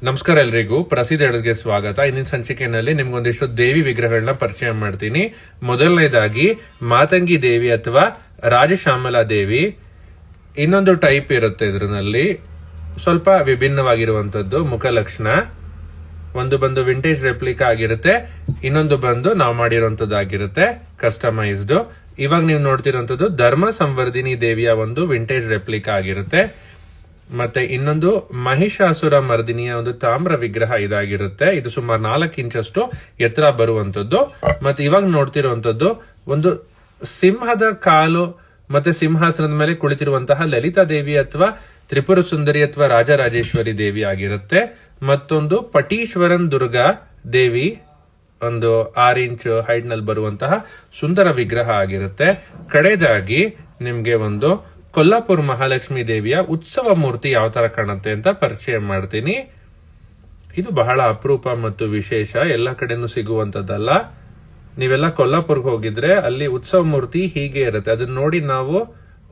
ನಮಸ್ಕಾರ ಎಲ್ರಿಗೂ, ಪ್ರಸಿದ್ಧ ಎಡಗೆ ಸ್ವಾಗತ. ಇಂದಿನ ಸಂಚಿಕೆಯಲ್ಲಿ ನಿಮ್ಗೊಂದಿಷ್ಟು ದೇವಿ ವಿಗ್ರಹಗಳನ್ನ ಪರಿಚಯ ಮಾಡ್ತೀನಿ. ಮೊದಲನೇದಾಗಿ ಮಾತಂಗಿ ದೇವಿ ಅಥವಾ ರಾಜಶ್ಯಾಮಲಾ ದೇವಿ. ಇನ್ನೊಂದು ಟೈಪ್ ಇರುತ್ತೆ ಇದರಲ್ಲಿ, ಸ್ವಲ್ಪ ವಿಭಿನ್ನವಾಗಿರುವಂತದ್ದು ಮುಖಲಕ್ಷಣ. ಒಂದು ಬಂದು ವಿಂಟೇಜ್ ರೆಪ್ಲಿಕಾ ಆಗಿರುತ್ತೆ, ಇನ್ನೊಂದು ಬಂದು ನಾವು ಮಾಡಿರುವಂತದ್ದಾಗಿರುತ್ತೆ ಕಸ್ಟಮೈಸ್ಡ್. ಇವಾಗ ನೀವು ನೋಡ್ತಿರುವಂತದ್ದು ಧರ್ಮ ಸಂವರ್ಧಿನಿ ದೇವಿಯ ಒಂದು ವಿಂಟೇಜ್ ರೆಪ್ಲಿಕಾ ಆಗಿರುತ್ತೆ. ಮತ್ತೆ ಇನ್ನೊಂದು ಮಹಿಷಾಸುರ ಮರ್ದಿನಿಯ ಒಂದು ತಾಮ್ರ ವಿಗ್ರಹ ಇದಾಗಿರುತ್ತೆ. ಇದು ಸುಮಾರು 4 ಇಂಚಷ್ಟು ಎತ್ತರ ಬರುವಂತದ್ದು. ಮತ್ತೆ ಇವಾಗ ನೋಡ್ತಿರುವಂತದ್ದು ಒಂದು ಸಿಂಹದ ಕಾಲು ಮತ್ತೆ ಸಿಂಹಾಸನದ ಮೇಲೆ ಕುಳಿತಿರುವಂತಹ ಲಲಿತಾ ದೇವಿ ಅಥವಾ ತ್ರಿಪುರ ಸುಂದರಿ ಅಥವಾ ರಾಜರಾಜೇಶ್ವರಿ ದೇವಿ ಆಗಿರುತ್ತೆ. ಮತ್ತೊಂದು ಪಟೀಶ್ವರನ್ ದುರ್ಗಾ ದೇವಿ, ಒಂದು 6 ಇಂಚ್ ಹೈಟ್ ನಲ್ಲಿ ಬರುವಂತಹ ಸುಂದರ ವಿಗ್ರಹ ಆಗಿರುತ್ತೆ. ಕಡೆದಾಗಿ ನಿಮ್ಗೆ ಒಂದು ಕೊಲ್ಲಾಪುರ ಮಹಾಲಕ್ಷ್ಮಿ ದೇವಿಯ ಉತ್ಸವ ಮೂರ್ತಿ ಯಾವ ತರ ಕಾಣುತ್ತೆ ಅಂತ ಪರಿಚಯ ಮಾಡ್ತೀನಿ. ಇದು ಬಹಳ ಅಪರೂಪ ಮತ್ತು ವಿಶೇಷ, ಎಲ್ಲ ಕಡೆನೂ ಸಿಗುವಂತದ್ದಲ್ಲ. ನೀವೆಲ್ಲ ಕೊಲ್ಲಾಪುರ್ಗೆ ಹೋಗಿದ್ರೆ ಅಲ್ಲಿ ಉತ್ಸವ ಮೂರ್ತಿ ಹೀಗೆ ಇರುತ್ತೆ. ಅದನ್ನ ನೋಡಿ ನಾವು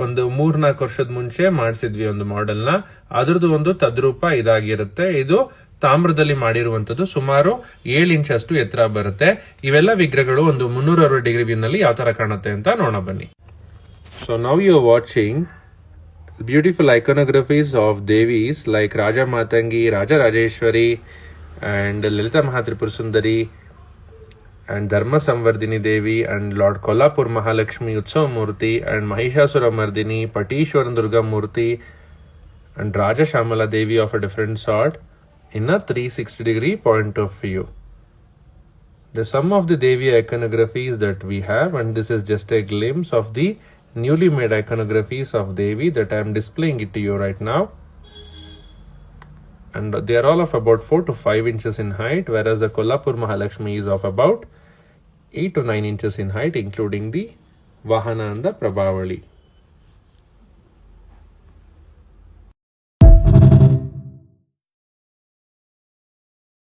ಒಂದು 3-4 ವರ್ಷದ ಮುಂಚೆ ಮಾಡಿಸಿದ್ವಿ ಒಂದು ಮಾಡೆಲ್ ನ. ಅದ್ರದ್ದು ಒಂದು ತದ್ರೂಪ ಇದಾಗಿರುತ್ತೆ. ಇದು ತಾಮ್ರದಲ್ಲಿ ಮಾಡಿರುವಂತದ್ದು, ಸುಮಾರು 7 ಇಂಚ್ ಅಷ್ಟು ಎತ್ತರ ಬರುತ್ತೆ. ಇವೆಲ್ಲ ವಿಗ್ರಹಗಳು ಒಂದು 360 ಡಿಗ್ರಿ ವ್ಯೂ ನಲ್ಲಿ ಯಾವ ತರ ಕಾಣುತ್ತೆ ಅಂತ ನೋಡೋಣ ಬನ್ನಿ. So now you're watching beautiful iconographies of Devis like Raja Matangi, Raja Rajeshwari and Lalita Mahatripur Sundari and Dharma Samvardhini Devi and Lord Kollapur Mahalakshmi Utsava Murti and Mahishasura Mardini, Patishwaran Durga Murti and Raja Shamala Devi of a different sort in a 360 degree point of view. The sum of the Devi iconographies that we have, and this is just a glimpse of the newly made iconographies of Devi that I am displaying it to you right now. And they are all of about 4 to 5 inches in height, whereas the Kollapur Mahalakshmi is of about 8 to 9 inches in height, including the Vahana and the Prabhavali.